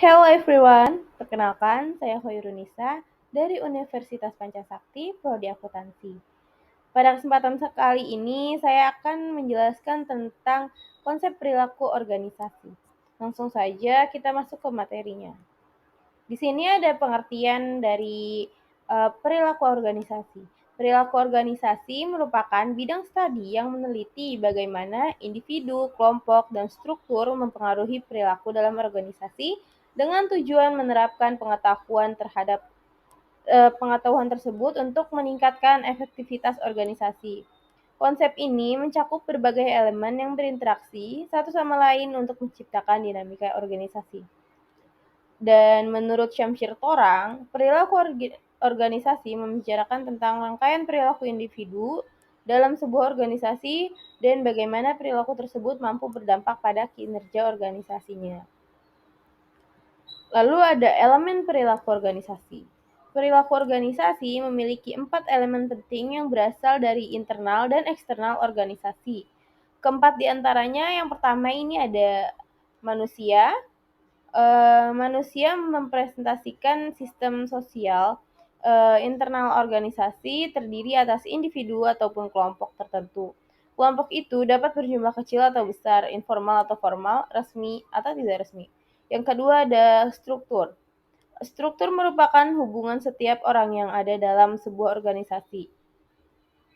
Hello everyone, perkenalkan saya Hoirunisa dari Universitas Pancasakti, Prodi Akuntansi. Pada kesempatan kali ini saya akan menjelaskan tentang konsep perilaku organisasi. Langsung saja kita masuk ke materinya. Di sini ada pengertian dari perilaku organisasi. Perilaku organisasi merupakan bidang studi yang meneliti bagaimana individu, kelompok, dan struktur mempengaruhi perilaku dalam organisasi dengan tujuan menerapkan pengetahuan tersebut untuk meningkatkan efektivitas organisasi. Konsep ini mencakup berbagai elemen yang berinteraksi satu sama lain untuk menciptakan dinamika organisasi. Dan menurut Syamsir Torang, perilaku organisasi membicarakan tentang rangkaian perilaku individu dalam sebuah organisasi dan bagaimana perilaku tersebut mampu berdampak pada kinerja organisasinya. Lalu ada elemen perilaku organisasi. Perilaku organisasi memiliki 4 elemen penting yang berasal dari internal dan eksternal organisasi. Keempat di antaranya, yang pertama ini ada manusia. Manusia mempresentasikan sistem sosial internal organisasi terdiri atas individu ataupun kelompok tertentu. Kelompok itu dapat berjumlah kecil atau besar, informal atau formal, resmi atau tidak resmi. Yang kedua ada struktur. Struktur merupakan hubungan setiap orang yang ada dalam sebuah organisasi.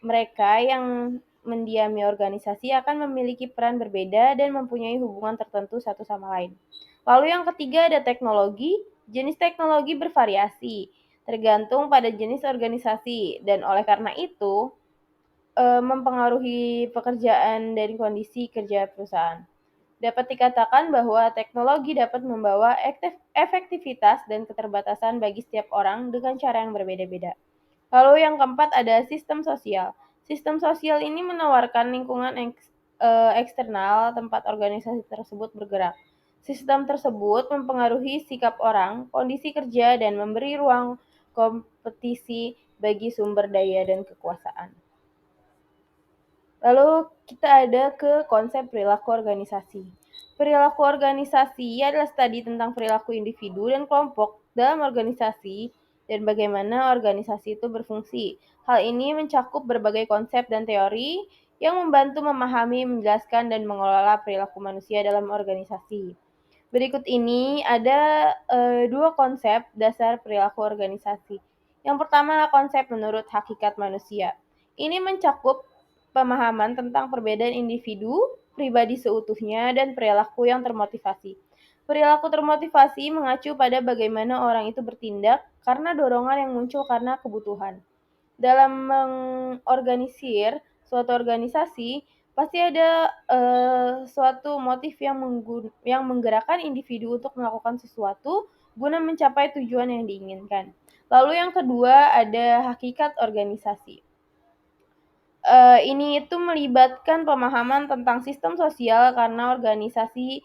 Mereka yang mendiami organisasi akan memiliki peran berbeda dan mempunyai hubungan tertentu satu sama lain. Lalu yang ketiga ada teknologi. Jenis teknologi bervariasi, tergantung pada jenis organisasi, dan oleh karena itu mempengaruhi pekerjaan dan kondisi kerja perusahaan. Dapat dikatakan bahwa teknologi dapat membawa efektivitas dan keterbatasan bagi setiap orang dengan cara yang berbeda-beda. Lalu yang keempat ada sistem sosial. Sistem sosial ini menawarkan lingkungan eksternal tempat organisasi tersebut bergerak. Sistem tersebut mempengaruhi sikap orang, kondisi kerja, dan memberi ruang kompetisi bagi sumber daya dan kekuasaan. Lalu kita ada ke konsep perilaku organisasi. Perilaku organisasi adalah studi tentang perilaku individu dan kelompok dalam organisasi dan bagaimana organisasi itu berfungsi. Hal ini mencakup berbagai konsep dan teori yang membantu memahami, menjelaskan, dan mengelola perilaku manusia dalam organisasi. Berikut ini ada 2 konsep dasar perilaku organisasi. Yang pertama adalah konsep menurut hakikat manusia. Ini mencakup pemahaman tentang perbedaan individu, pribadi seutuhnya, dan perilaku yang termotivasi. Perilaku termotivasi mengacu pada bagaimana orang itu bertindak karena dorongan yang muncul karena kebutuhan. Dalam mengorganisir suatu organisasi, pasti ada suatu motif yang menggerakkan individu untuk melakukan sesuatu guna mencapai tujuan yang diinginkan. Lalu yang kedua ada hakikat organisasi. Ini itu melibatkan pemahaman tentang sistem sosial karena organisasi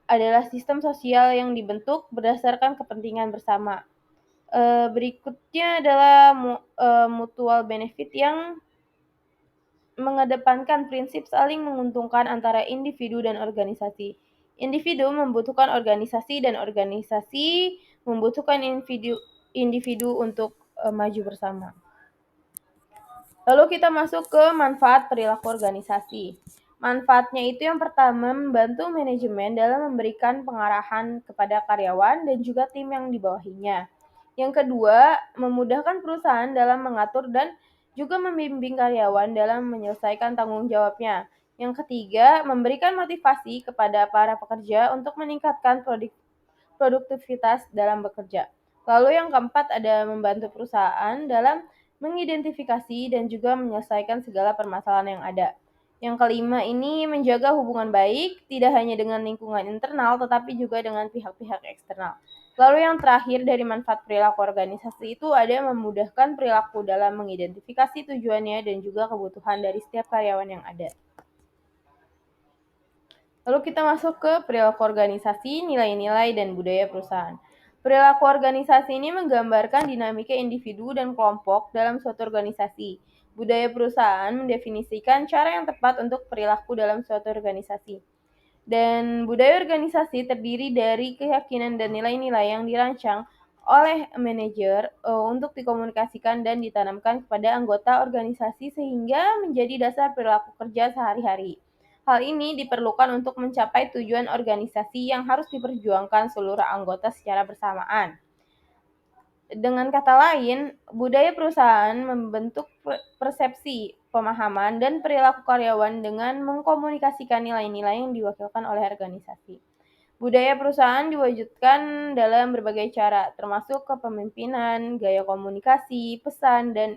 adalah sistem sosial yang dibentuk berdasarkan kepentingan bersama. Berikutnya adalah mutual benefit yang mengedepankan prinsip saling menguntungkan antara individu dan organisasi. Individu membutuhkan organisasi dan organisasi membutuhkan individu untuk maju bersama. Lalu kita masuk ke manfaat perilaku organisasi. Manfaatnya itu yang pertama membantu manajemen dalam memberikan pengarahan kepada karyawan dan juga tim yang di bawahnya. Yang kedua, memudahkan perusahaan dalam mengatur dan juga membimbing karyawan dalam menyelesaikan tanggung jawabnya. Yang ketiga, memberikan motivasi kepada para pekerja untuk meningkatkan produktivitas dalam bekerja. Lalu yang keempat ada membantu perusahaan dalam mengidentifikasi dan juga menyelesaikan segala permasalahan yang ada. Yang kelima ini menjaga hubungan baik, tidak hanya dengan lingkungan internal, tetapi juga dengan pihak-pihak eksternal. Lalu yang terakhir dari manfaat perilaku organisasi itu ada memudahkan perilaku dalam mengidentifikasi tujuannya dan juga kebutuhan dari setiap karyawan yang ada. Lalu kita masuk ke perilaku organisasi, nilai-nilai, dan budaya perusahaan. Perilaku organisasi ini menggambarkan dinamika individu dan kelompok dalam suatu organisasi. Budaya perusahaan mendefinisikan cara yang tepat untuk perilaku dalam suatu organisasi. Dan budaya organisasi terdiri dari keyakinan dan nilai-nilai yang dirancang oleh manajer untuk dikomunikasikan dan ditanamkan kepada anggota organisasi sehingga menjadi dasar perilaku kerja sehari-hari. Hal ini diperlukan untuk mencapai tujuan organisasi yang harus diperjuangkan seluruh anggota secara bersamaan. Dengan kata lain, budaya perusahaan membentuk persepsi, pemahaman, dan perilaku karyawan dengan mengkomunikasikan nilai-nilai yang diwakilkan oleh organisasi. Budaya perusahaan diwujudkan dalam berbagai cara, termasuk kepemimpinan, gaya komunikasi, pesan, dan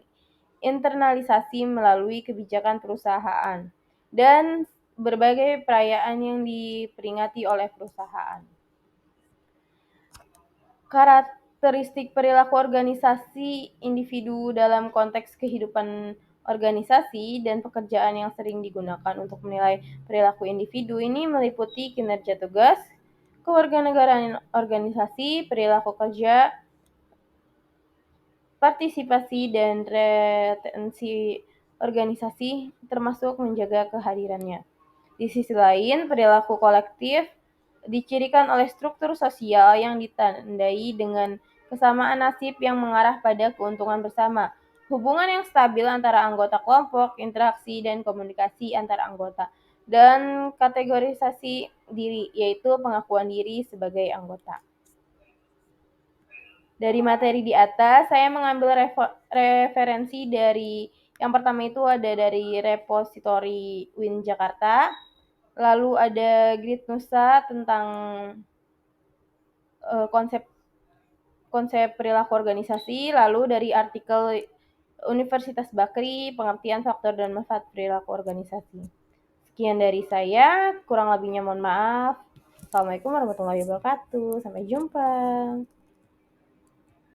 internalisasi melalui kebijakan perusahaan, dan berbagai perayaan yang diperingati oleh perusahaan. Karakteristik perilaku organisasi individu dalam konteks kehidupan organisasi dan pekerjaan yang sering digunakan untuk menilai perilaku individu ini meliputi kinerja tugas, kewarganegaraan organisasi, perilaku kerja, partisipasi dan retensi organisasi, termasuk menjaga kehadirannya. Di sisi lain, perilaku kolektif dicirikan oleh struktur sosial yang ditandai dengan kesamaan nasib yang mengarah pada keuntungan bersama, hubungan yang stabil antara anggota kelompok, interaksi dan komunikasi antar anggota, dan kategorisasi diri, yaitu pengakuan diri sebagai anggota. Dari materi di atas, saya mengambil referensi dari yang pertama itu ada dari repositori Win Jakarta, lalu ada Grid Nusa tentang konsep perilaku organisasi, lalu dari artikel Universitas Bakri, pengertian faktor dan manfaat perilaku organisasi. Sekian dari saya, kurang lebihnya mohon maaf. Assalamualaikum warahmatullahi wabarakatuh. Sampai jumpa.